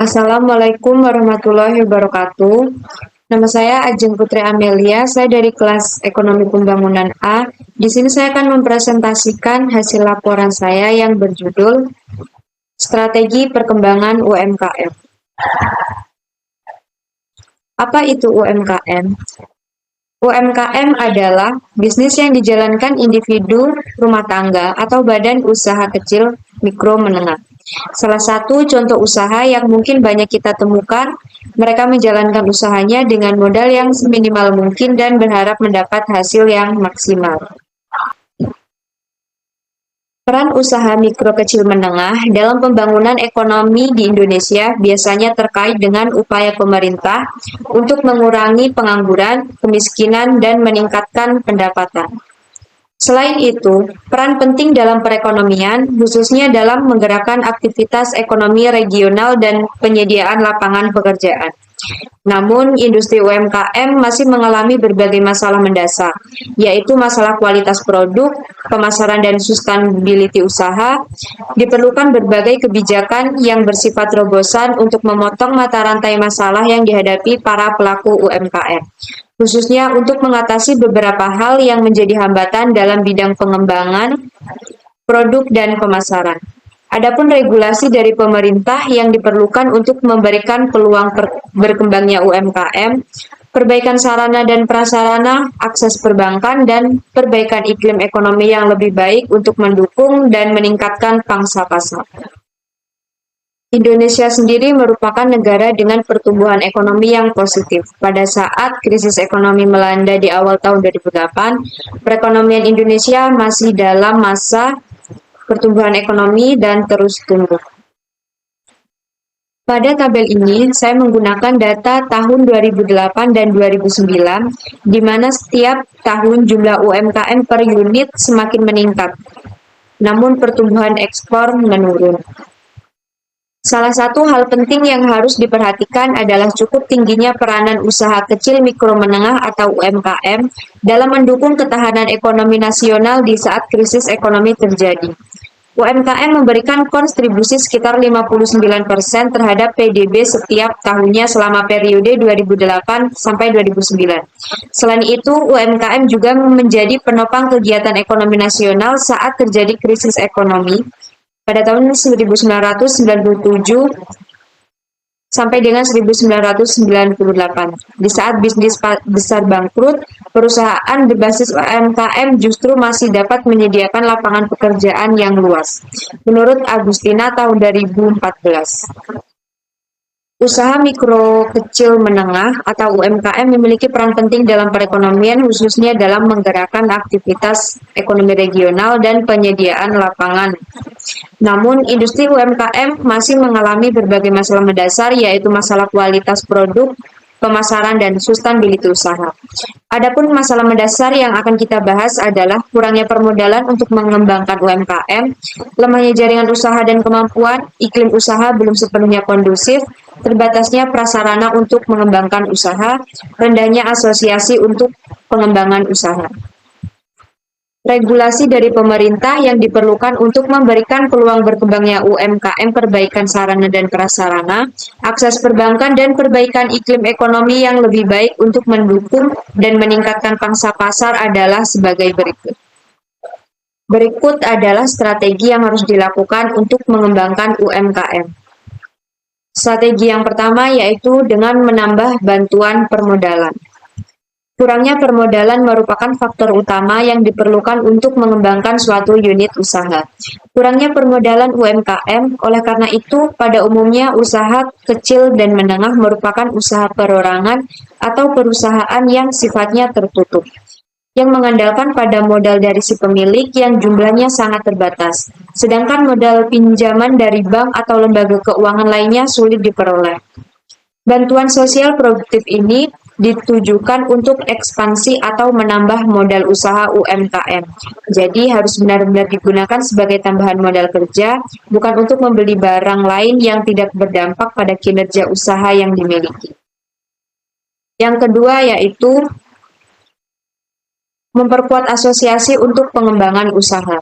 Assalamualaikum warahmatullahi wabarakatuh. Nama saya Ajeng Putri Amelia, saya dari kelas Ekonomi Pembangunan A. Di sini saya akan mempresentasikan hasil laporan saya yang berjudul Strategi Perkembangan UMKM. Apa itu UMKM? UMKM adalah bisnis yang dijalankan individu rumah tangga atau badan usaha kecil mikro menengah. Salah satu contoh usaha yang mungkin banyak kita temukan, mereka menjalankan usahanya dengan modal yang seminimal mungkin dan berharap mendapat hasil yang maksimal. Peran usaha mikro kecil menengah dalam pembangunan ekonomi di Indonesia biasanya terkait dengan upaya pemerintah untuk mengurangi pengangguran, kemiskinan, dan meningkatkan pendapatan. Selain itu, peran penting dalam perekonomian, khususnya dalam menggerakkan aktivitas ekonomi regional dan penyediaan lapangan pekerjaan. Namun, industri UMKM masih mengalami berbagai masalah mendasar, yaitu masalah kualitas produk, pemasaran dan sustainability usaha. Diperlukan berbagai kebijakan yang bersifat terobosan untuk memotong mata rantai masalah yang dihadapi para pelaku UMKM, khususnya untuk mengatasi beberapa hal yang menjadi hambatan dalam bidang pengembangan produk dan pemasaran. Adapun regulasi dari pemerintah yang diperlukan untuk memberikan peluang berkembangnya UMKM, perbaikan sarana dan prasarana, akses perbankan, dan perbaikan iklim ekonomi yang lebih baik untuk mendukung dan meningkatkan pangsa pasar. Indonesia sendiri merupakan negara dengan pertumbuhan ekonomi yang positif. Pada saat krisis ekonomi melanda di awal tahun 2008, perekonomian Indonesia masih dalam masa pertumbuhan ekonomi dan terus tumbuh. Pada tabel ini, saya menggunakan data tahun 2008 dan 2009, di mana setiap tahun jumlah UMKM per unit semakin meningkat, namun pertumbuhan ekspor menurun. Salah satu hal penting yang harus diperhatikan adalah cukup tingginya peranan usaha kecil mikro menengah atau UMKM dalam mendukung ketahanan ekonomi nasional di saat krisis ekonomi terjadi. UMKM memberikan kontribusi sekitar 59% terhadap PDB setiap tahunnya selama periode 2008 sampai 2009. Selain itu, UMKM juga menjadi penopang kegiatan ekonomi nasional saat terjadi krisis ekonomi pada tahun 1997 sampai dengan 1998. Di saat bisnis besar bangkrut, perusahaan berbasis UMKM justru masih dapat menyediakan lapangan pekerjaan yang luas. Menurut Agustina tahun 2014. Usaha mikro kecil menengah atau UMKM memiliki peran penting dalam perekonomian, khususnya dalam menggerakkan aktivitas ekonomi regional dan penyediaan lapangan. Namun, industri UMKM masih mengalami berbagai masalah mendasar, yaitu masalah kualitas produk, pemasaran, dan sustainability usaha. Adapun masalah mendasar yang akan kita bahas adalah kurangnya permodalan untuk mengembangkan UMKM, lemahnya jaringan usaha dan kemampuan, iklim usaha belum sepenuhnya kondusif, terbatasnya prasarana untuk mengembangkan usaha, rendahnya asosiasi untuk pengembangan usaha. Regulasi dari pemerintah yang diperlukan untuk memberikan peluang berkembangnya UMKM, perbaikan sarana dan prasarana, akses perbankan, dan perbaikan iklim ekonomi yang lebih baik untuk mendukung dan meningkatkan pangsa pasar adalah sebagai berikut. Berikut adalah strategi yang harus dilakukan untuk mengembangkan UMKM. Strategi yang pertama yaitu dengan menambah bantuan permodalan. Kurangnya permodalan merupakan faktor utama yang diperlukan untuk mengembangkan suatu unit usaha. Kurangnya permodalan UMKM, oleh karena itu, pada umumnya usaha kecil dan menengah merupakan usaha perorangan atau perusahaan yang sifatnya tertutup, yang mengandalkan pada modal dari si pemilik yang jumlahnya sangat terbatas, sedangkan modal pinjaman dari bank atau lembaga keuangan lainnya sulit diperoleh. Bantuan sosial produktif ini ditujukan untuk ekspansi atau menambah modal usaha UMKM. Jadi harus benar-benar digunakan sebagai tambahan modal kerja, bukan untuk membeli barang lain yang tidak berdampak pada kinerja usaha yang dimiliki. Yang kedua yaitu memperkuat asosiasi untuk pengembangan usaha.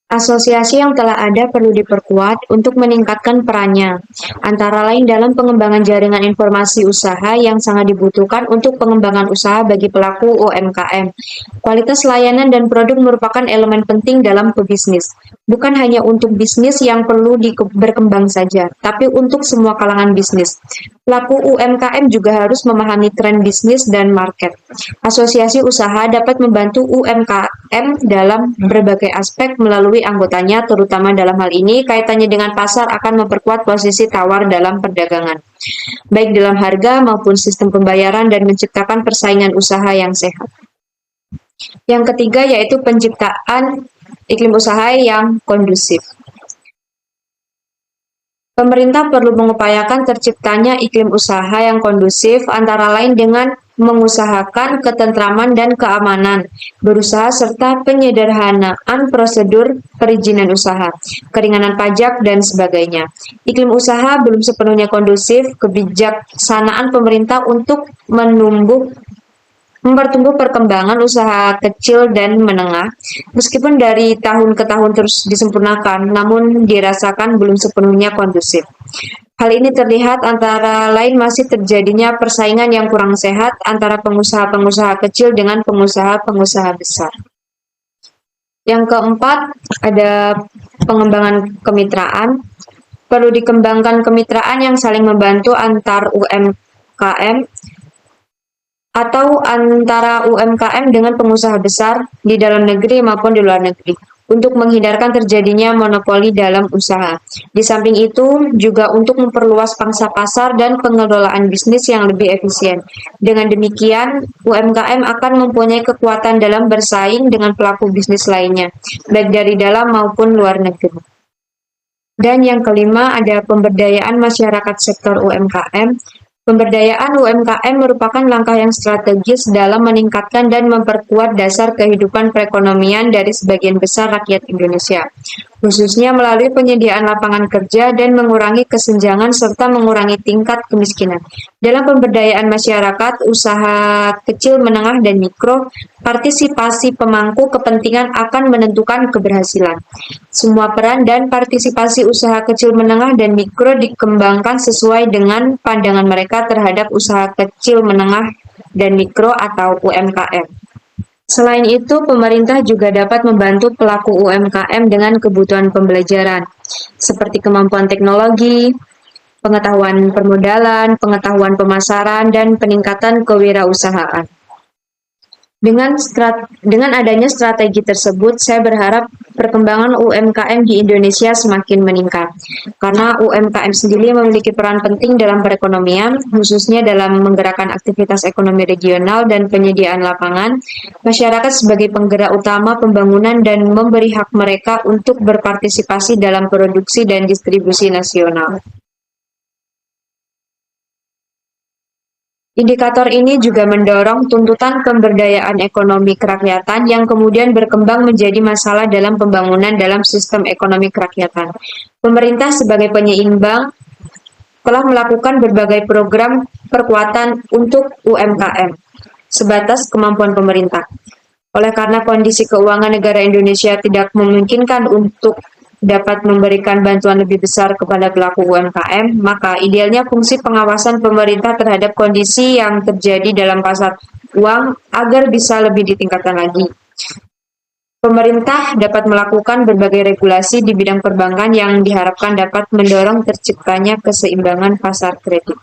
Asosiasi yang telah ada perlu diperkuat untuk meningkatkan perannya, antara lain dalam pengembangan jaringan informasi usaha yang sangat dibutuhkan untuk pengembangan usaha bagi pelaku UMKM. Kualitas layanan dan produk merupakan elemen penting dalam pebisnis, bukan hanya untuk bisnis yang perlu berkembang saja, tapi untuk semua kalangan bisnis. Pelaku UMKM juga harus memahami tren bisnis dan market. Asosiasi usaha dapat membantu UMKM dalam berbagai aspek melalui anggotanya, terutama dalam hal ini kaitannya dengan pasar akan memperkuat posisi tawar dalam perdagangan, baik dalam harga maupun sistem pembayaran dan menciptakan persaingan usaha yang sehat. Yang ketiga yaitu penciptaan iklim usaha yang kondusif. Pemerintah perlu mengupayakan terciptanya iklim usaha yang kondusif antara lain dengan mengusahakan ketentraman dan keamanan berusaha serta penyederhanaan prosedur perizinan usaha, keringanan pajak, dan sebagainya. Iklim usaha belum sepenuhnya kondusif, kebijaksanaan pemerintah untuk mempertumbuh perkembangan usaha kecil dan menengah, meskipun dari tahun ke tahun terus disempurnakan, namun dirasakan belum sepenuhnya kondusif. Hal ini terlihat antara lain masih terjadinya persaingan yang kurang sehat antara pengusaha-pengusaha kecil dengan pengusaha-pengusaha besar. Yang keempat, ada pengembangan kemitraan. Perlu dikembangkan kemitraan yang saling membantu antar UMKM atau antara UMKM dengan pengusaha besar di dalam negeri maupun di luar negeri untuk menghindarkan terjadinya monopoli dalam usaha. Di samping itu, juga untuk memperluas pangsa pasar dan pengelolaan bisnis yang lebih efisien. Dengan demikian, UMKM akan mempunyai kekuatan dalam bersaing dengan pelaku bisnis lainnya, baik dari dalam maupun luar negeri. Dan yang kelima, ada pemberdayaan masyarakat sektor UMKM. Pemberdayaan UMKM merupakan langkah yang strategis dalam meningkatkan dan memperkuat dasar kehidupan perekonomian dari sebagian besar rakyat Indonesia, khususnya melalui penyediaan lapangan kerja dan mengurangi kesenjangan serta mengurangi tingkat kemiskinan. Dalam pemberdayaan masyarakat, usaha kecil, menengah, dan mikro, partisipasi pemangku kepentingan akan menentukan keberhasilan. Semua peran dan partisipasi usaha kecil, menengah, dan mikro dikembangkan sesuai dengan pandangan mereka terhadap usaha kecil, menengah, dan mikro atau UMKM. Selain itu, pemerintah juga dapat membantu pelaku UMKM dengan kebutuhan pembelajaran, seperti kemampuan teknologi, pengetahuan permodalan, pengetahuan pemasaran, dan peningkatan kewirausahaan. Dengan adanya strategi tersebut, saya berharap perkembangan UMKM di Indonesia semakin meningkat. Karena UMKM sendiri memiliki peran penting dalam perekonomian, khususnya dalam menggerakkan aktivitas ekonomi regional dan penyediaan lapangan, masyarakat sebagai penggerak utama pembangunan dan memberi hak mereka untuk berpartisipasi dalam produksi dan distribusi nasional. Indikator ini juga mendorong tuntutan pemberdayaan ekonomi kerakyatan yang kemudian berkembang menjadi masalah dalam pembangunan dalam sistem ekonomi kerakyatan. Pemerintah sebagai penyeimbang telah melakukan berbagai program perkuatan untuk UMKM sebatas kemampuan pemerintah. Oleh karena kondisi keuangan negara Indonesia tidak memungkinkan untuk dapat memberikan bantuan lebih besar kepada pelaku UMKM, maka idealnya fungsi pengawasan pemerintah terhadap kondisi yang terjadi dalam pasar uang agar bisa lebih ditingkatkan lagi. Pemerintah dapat melakukan berbagai regulasi di bidang perbankan yang diharapkan dapat mendorong terciptanya keseimbangan pasar kredit.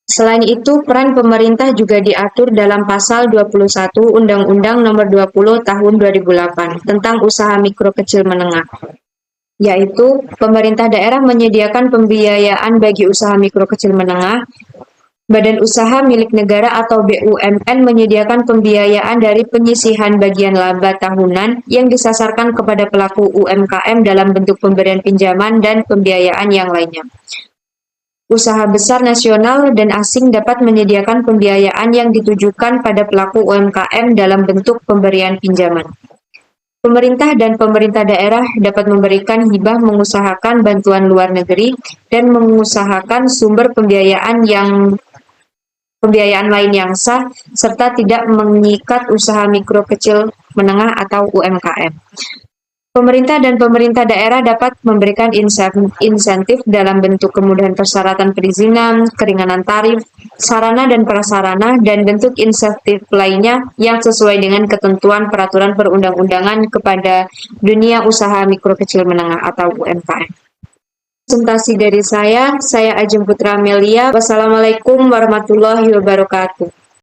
Selain itu, peran pemerintah juga diatur dalam Pasal 21 Undang-Undang Nomor 20 Tahun 2008 tentang usaha mikro kecil menengah, yaitu pemerintah daerah menyediakan pembiayaan bagi usaha mikro kecil menengah, badan usaha milik negara atau BUMN menyediakan pembiayaan dari penyisihan bagian laba tahunan yang disasarkan kepada pelaku UMKM dalam bentuk pemberian pinjaman dan pembiayaan yang lainnya. Usaha besar nasional dan asing dapat menyediakan pembiayaan yang ditujukan pada pelaku UMKM dalam bentuk pemberian pinjaman. Pemerintah dan pemerintah daerah dapat memberikan hibah, mengusahakan bantuan luar negeri, dan mengusahakan sumber pembiayaan lain yang sah, serta tidak mengikat usaha mikro kecil menengah atau UMKM. Pemerintah dan pemerintah daerah dapat memberikan insentif dalam bentuk kemudahan persyaratan perizinan, keringanan tarif, sarana dan prasarana, dan bentuk insentif lainnya yang sesuai dengan ketentuan peraturan perundang-undangan kepada dunia usaha mikro kecil menengah atau UMKM. Presentasi dari saya Ajeng Putra Amelia. Wassalamualaikum warahmatullahi wabarakatuh.